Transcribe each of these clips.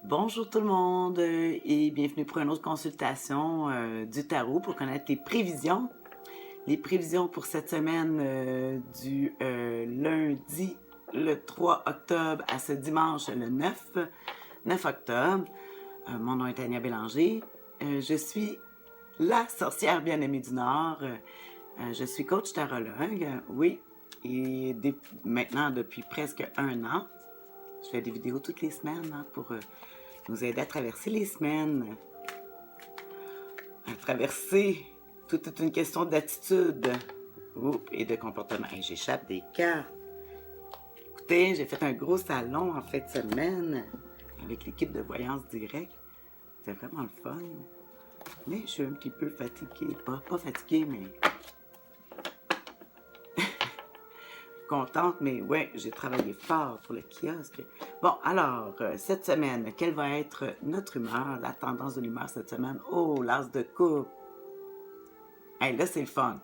Bonjour tout le monde et bienvenue pour une autre consultation du tarot pour connaître les prévisions. Les prévisions pour cette semaine du lundi le 3 octobre à ce dimanche le 9 octobre. Mon nom est Tania Bélanger. Je suis la sorcière bien-aimée du Nord. Je suis coach tarologue, oui, et maintenant depuis presque un an. Je fais des vidéos toutes les semaines pour nous aider à traverser les semaines, à traverser toute une question d'attitude et de comportement. Hey, j'échappe des cartes. Écoutez, j'ai fait un gros salon en fin de semaine avec l'équipe de Voyance Directe. C'était vraiment le fun. Mais je suis un petit peu fatiguée. Pas fatiguée, mais contente, mais ouais, j'ai travaillé fort pour le kiosque. Bon, alors, cette semaine, quelle va être notre humeur, la tendance de l'humeur cette semaine? Oh, l'as de coupe! Hey, là, c'est le fun.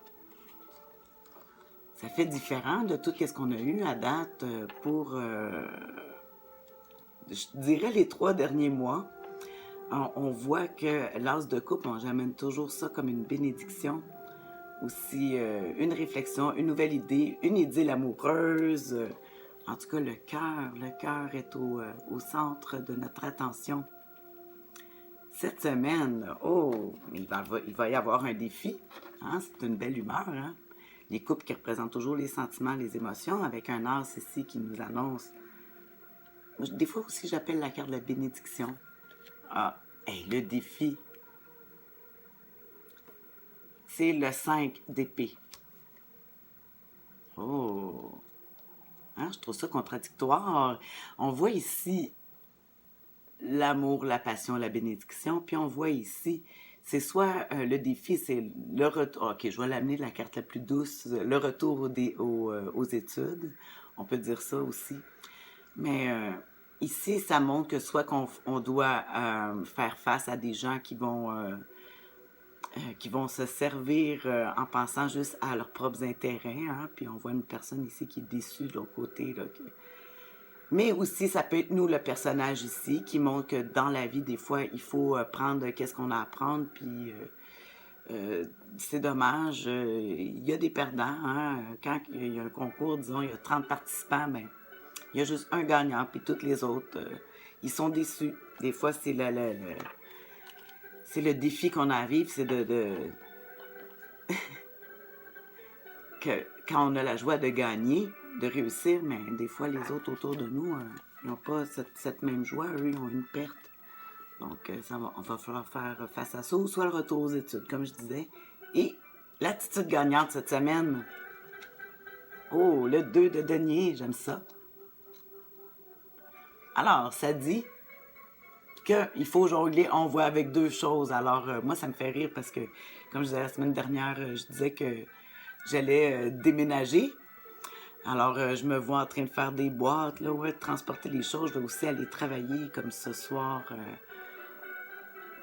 Ça fait différent de tout ce qu'on a eu à date pour, je dirais, les 3 derniers mois. On voit que l'as de coupe, j'amène toujours ça comme une bénédiction. Aussi une réflexion, une nouvelle idée, une idylle amoureuse. En tout cas, le cœur est au centre de notre attention. Cette semaine, oh, il va y avoir un défi. Hein? C'est une belle humeur. Hein? Les couples qui représentent toujours les sentiments, les émotions, avec un as ici qui nous annonce. Des fois aussi, j'appelle la carte de la bénédiction. Ah, hey, le défi. C'est le 5 d'épée. Oh! Hein, je trouve ça contradictoire. On voit ici l'amour, la passion, la bénédiction, puis on voit ici, c'est soit le défi, c'est le retour. Ok, je vais l'amener de la carte la plus douce, le retour aux études. On peut dire ça aussi. Mais ici, ça montre que soit qu'on doit faire face à des gens qui vont se servir en pensant juste à leurs propres intérêts. Hein? Puis on voit une personne ici qui est déçue de l'autre côté. Là, mais aussi, ça peut être nous, le personnage ici, qui montre que dans la vie, des fois, il faut prendre qu'est-ce qu'on a à prendre. Puis c'est dommage. Il y a des perdants. Hein? Quand il y a un concours, disons, il y a 30 participants, ben, il y a juste un gagnant. Puis tous les autres, ils sont déçus. Des fois, c'est le défi qu'on a à vivre, c'est que quand on a la joie de gagner, de réussir, mais des fois, les autres autour de nous, ils n'ont pas cette même joie. Eux, ils ont une perte. Donc, on va falloir faire face à ça, ou soit le retour aux études, comme je disais. Et l'attitude gagnante cette semaine. Oh, le 2 de denier, j'aime ça. Alors, ça dit qu'il faut jongler, on voit avec deux choses. Alors, moi, ça me fait rire parce que, comme je disais la semaine dernière, je disais que j'allais déménager. Alors, je me vois en train de faire des boîtes, là, ouais, de transporter les choses. Je vais aussi aller travailler comme ce soir,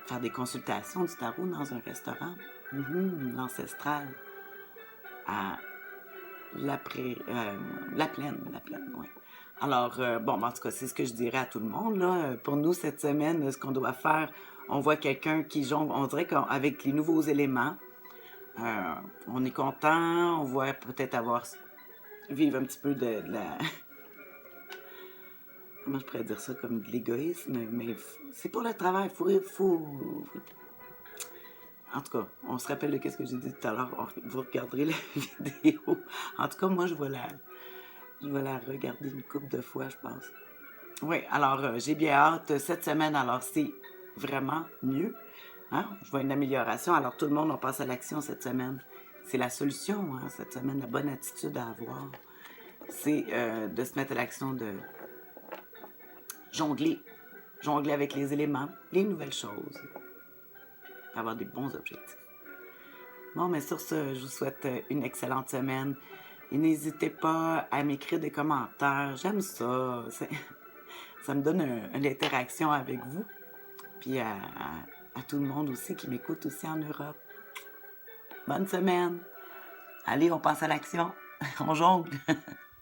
faire des consultations du tarot dans un restaurant. L'ancestral. À la plaine, oui. Alors, bon, en tout cas, c'est ce que je dirais à tout le monde, là. Pour nous, cette semaine, ce qu'on doit faire, on voit quelqu'un qui jongle, on dirait qu'avec les nouveaux éléments, on est content, on voit peut-être vivre un petit peu de la... Comment je pourrais dire ça, comme de l'égoïsme, mais c'est pour le travail, En tout cas, on se rappelle de ce que j'ai dit tout à l'heure, vous regarderez la vidéo. En tout cas, moi, je vais la regarder une couple de fois, je pense. Oui, alors, j'ai bien hâte. Cette semaine, alors, c'est vraiment mieux. Hein? Je vois une amélioration. Alors, tout le monde, on passe à l'action cette semaine. C'est la solution, hein, cette semaine, la bonne attitude à avoir. C'est de se mettre à l'action, de jongler. Jongler avec les éléments, les nouvelles choses. Avoir des bons objectifs. Bon, mais sur ce, je vous souhaite une excellente semaine. Et n'hésitez pas à m'écrire des commentaires. J'aime ça. Ça me donne une interaction avec vous. Puis à tout le monde aussi qui m'écoute aussi en Europe. Bonne semaine. Allez, on passe à l'action. On jongle.